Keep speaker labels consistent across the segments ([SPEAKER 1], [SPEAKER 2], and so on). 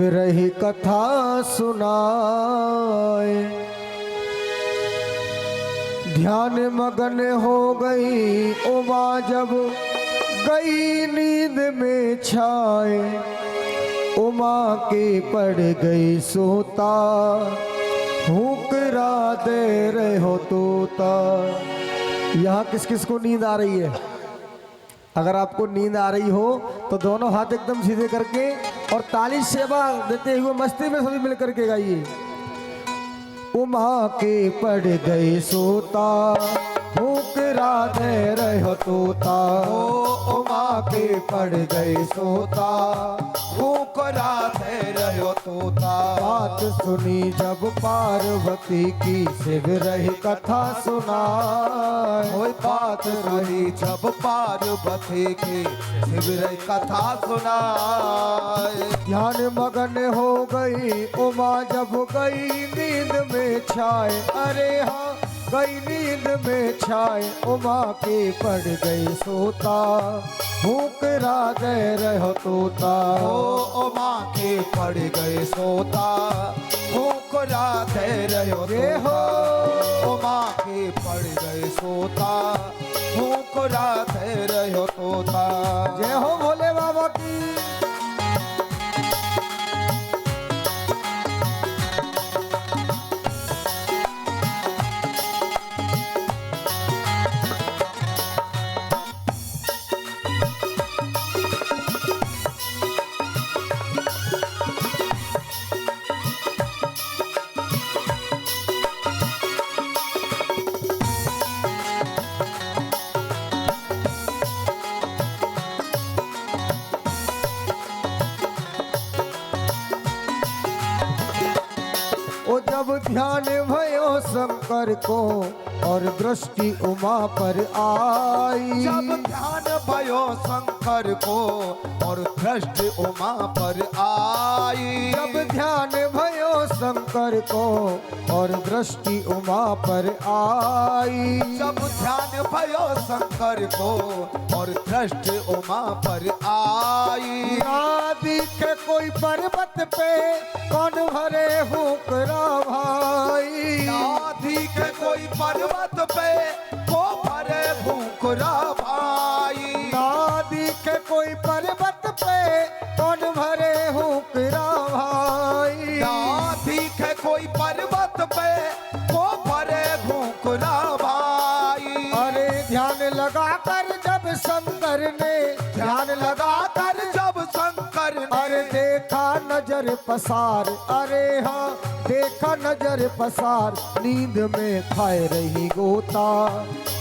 [SPEAKER 1] रही कथा सुनाए, ध्यान मगन हो गई उमा जब गई नींद में छाए। उमा के पड़ गई सोता, हुकरा दे रहे हो तोता। यहाँ किस किस को नींद आ रही है? अगर आपको नींद आ रही हो तो दोनों हाथ एकदम सीधे करके और ताली सेवा देते हुए मस्ती में सभी मिलकर के गाइए। उमा के पड़ गई सोता, हुकरा दे रहे हो तोता। ओ उमा के पड़ गई सोता, हुकरा दे रहे हो तोता। बात सुनी जब पार्वती की, शिव रही कथा सुनाए।
[SPEAKER 2] ओए बात सुनी जब पार्वती की, शिव रही कथा सुनाए।
[SPEAKER 1] ध्यान मगन हो गई उमा जब गई नींद में छाए। अरे हाँ गई नींद में छाए, उमा के पड़ गई सोता, हुकरा दे रहे हो तोता।
[SPEAKER 2] ओ उमा के पड़ गए सोता, हुकरा दे रहे हो तोता। उमा के पड़ गए सोता, हुकरा दे रहे हो तोता।
[SPEAKER 1] जय हो भोले बाबा की। ओ जब ध्यान भयो शंकर को और दृष्टि उमा पर आई।
[SPEAKER 2] जब ध्यान भयो शंकर को और दृष्टि उमा पर आई।
[SPEAKER 1] जब ध्यान भयो शंकर को और दृष्टि उमा पर आई।
[SPEAKER 2] जब ध्यान भयो शंकर को और दृष्टि उमा पर आई।
[SPEAKER 1] ना दिखे कोई पर्वत पे कौन भरे हुकरा भाई।
[SPEAKER 2] ना दिखे कोई पर्वत पे को भरे भूखरा भाई।
[SPEAKER 1] ना दिखे कोई पर्वत पे कौन भरे हुकरा भाई।
[SPEAKER 2] ना दिखे कोई पर्वत पे को भरे भूखरा भाई।
[SPEAKER 1] अरे ध्यान लगा कर जब शंकर ने, ध्यान लगा कर
[SPEAKER 2] जब शंकर ने
[SPEAKER 1] अरे देखा नजर पसार। अरे हाँ देखा नजर पसार, नींद में खाए रही गोता,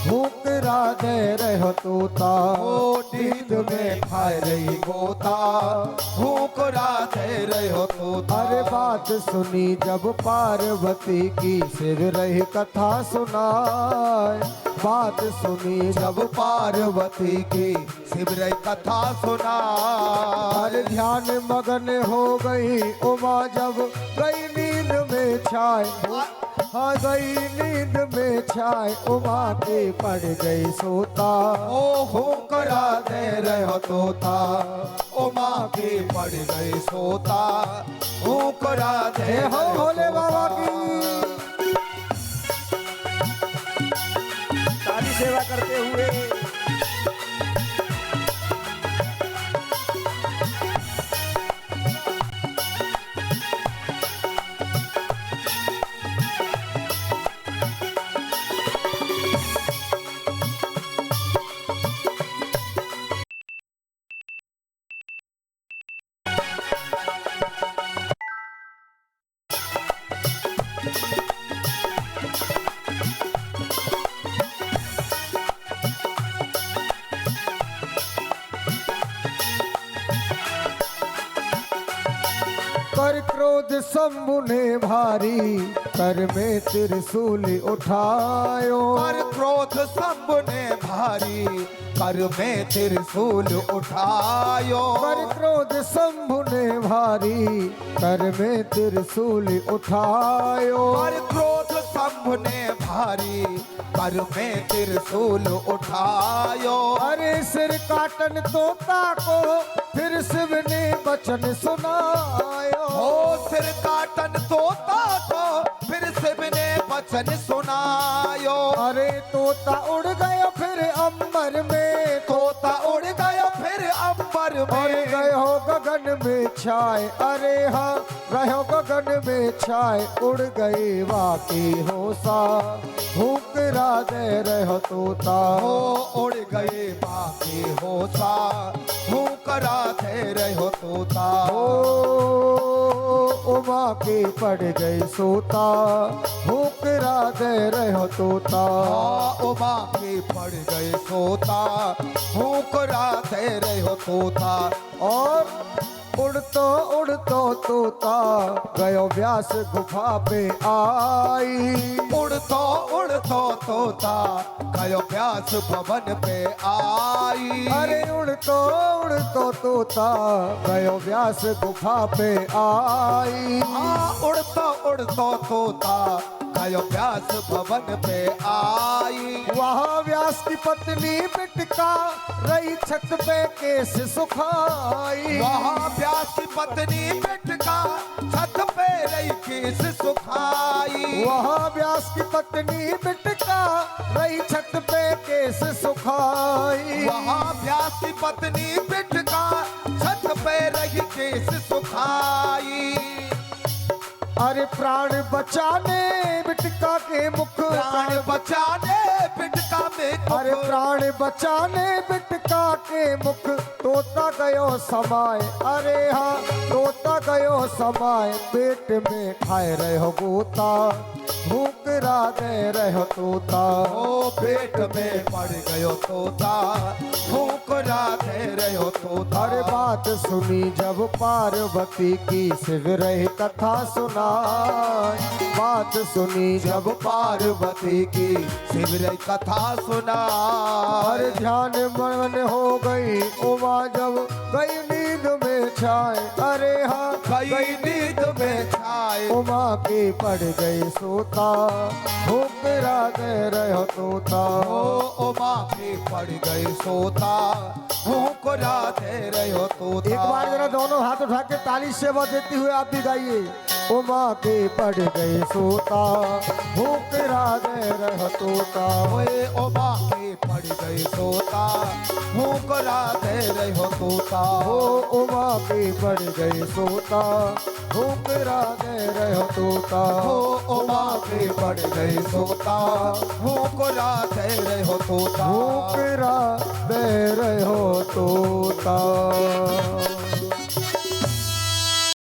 [SPEAKER 1] हुकरा दे रहे हो तोता।
[SPEAKER 2] ओ नींद में खाए रही गोता, हुकरा दे रहे हो तोता।
[SPEAKER 1] अरे बात सुनी जब पार्वती की, शिव रही कथा सुनाए। बात सुनी
[SPEAKER 2] जब पार्वती की, शिव रही कथा सुना।
[SPEAKER 1] अरे ध्यान मगन हो गई उमा जब गई नींद में छाए। हाँ गई नींद में छाए, उमा के पड़ गई सोता।
[SPEAKER 2] ओ हुकरा दे रहे हो तोता। उमा के पड़ गई सोता, हुकरा दे
[SPEAKER 1] हो भोले बाबा की।
[SPEAKER 3] ताली सेवा करते हुए
[SPEAKER 1] कर क्रोध शंभु ने भारी, कर में त्रिशूल उठायो।
[SPEAKER 2] कर क्रोध शंभु ने भारी, कर में त्रिशूल उठायो।
[SPEAKER 1] कर क्रोध शंभु ने भारी, कर में त्रिशूल उठायो।
[SPEAKER 2] कर क्रोध शंभु ने भारी कर में त्रिशूल उठायो।
[SPEAKER 1] अरे सिर काटन तोता को फिर शिव ने वचन सुनायो।
[SPEAKER 2] हो सिर काटन तोता को फिर शिव ने वचन सुनायो।
[SPEAKER 1] अरे तोता उड़ गयो फिर अंबर में,
[SPEAKER 2] तोता उड़ गयो फिर अंबर
[SPEAKER 1] और
[SPEAKER 2] में।
[SPEAKER 1] गयो गगन में छाए। अरे हाँ गयो गगन में छाए, उड़ गई वाकी होसा हुकरा दे रहो तोता।
[SPEAKER 2] हो उड़ गए बाकी होसा हुकरा दे रहो तोता।
[SPEAKER 1] उमा के पड़ गई सोता हुकरा दे रहो तोता।
[SPEAKER 2] उमा के पड़ गए सोता हुकरा दे रहो तोता।
[SPEAKER 1] और उड़तो उड़तो तोता गयो व्यास गुफा पे आई।
[SPEAKER 2] उड़तो उड़तो तोता गयो व्यास भवन पे आई।
[SPEAKER 1] अरे उड़तो उड़तो तोता गयो व्यास गुफा पे आई।
[SPEAKER 2] उड़तो उड़तो तोता गयो व्यास भवन पे आई।
[SPEAKER 1] वहाँ व्यास की पत्नी बिटका रही छत पे केस सुखाई।
[SPEAKER 2] वहाँ व्यास की पत्नी बिटका छत पे रही केस सुखाई।
[SPEAKER 1] वहाँ व्यास की पत्नी बिटका रही छत पे केस सुखाई।
[SPEAKER 2] वहाँ व्यास की पत्नी बिटका छत पे रही केस सुखाई।
[SPEAKER 1] अरे प्राण बचाने बिटका के मुख,
[SPEAKER 2] प्राण बचाने बिटका में मुख।
[SPEAKER 1] अरे प्राण बचाने बिटका के मुख तोता गयो समाए। अरे हाँ तोता गयो समाए, पेट में खाए रहो गोता भूकरा दे रहो तोता।
[SPEAKER 2] ओ पेट में पड़ गयो तोता ठोकरा दे रहो तोता।
[SPEAKER 1] अरे बात सुनी जब पार्वती की शिव रही कथा सुनाई। बात सुनी जब
[SPEAKER 2] पार्वती की शिवरई कथा सुना।
[SPEAKER 1] अरे ध्यान मन हो गई उमा जब गई नींद में छाए। अरे हाँ
[SPEAKER 2] गई नींद में छाए।
[SPEAKER 1] उमा की पड़ गई सोता ठोकरा दे रहो तोता।
[SPEAKER 2] ओ उमा की पड़ गई सोता ठोकरा दे रहो तोता।
[SPEAKER 1] एक बार जरा दोनों हाथ उठा के ताली सेवा देते हुए आप भी गाइए। उमा के पड़ गई सोता ठोकरा दे रहो तोता।
[SPEAKER 2] ओए उमा की पड़ गई सोता ठोकरा दे रहो तोता।
[SPEAKER 1] ओ उमा की पड़ गई सोता ठोकरा दे रहो तोता।
[SPEAKER 2] ओ उमा की पड़ गई सोता ठोकरा दे रहो तोता।
[SPEAKER 1] ठोकरा दे रहो तोता।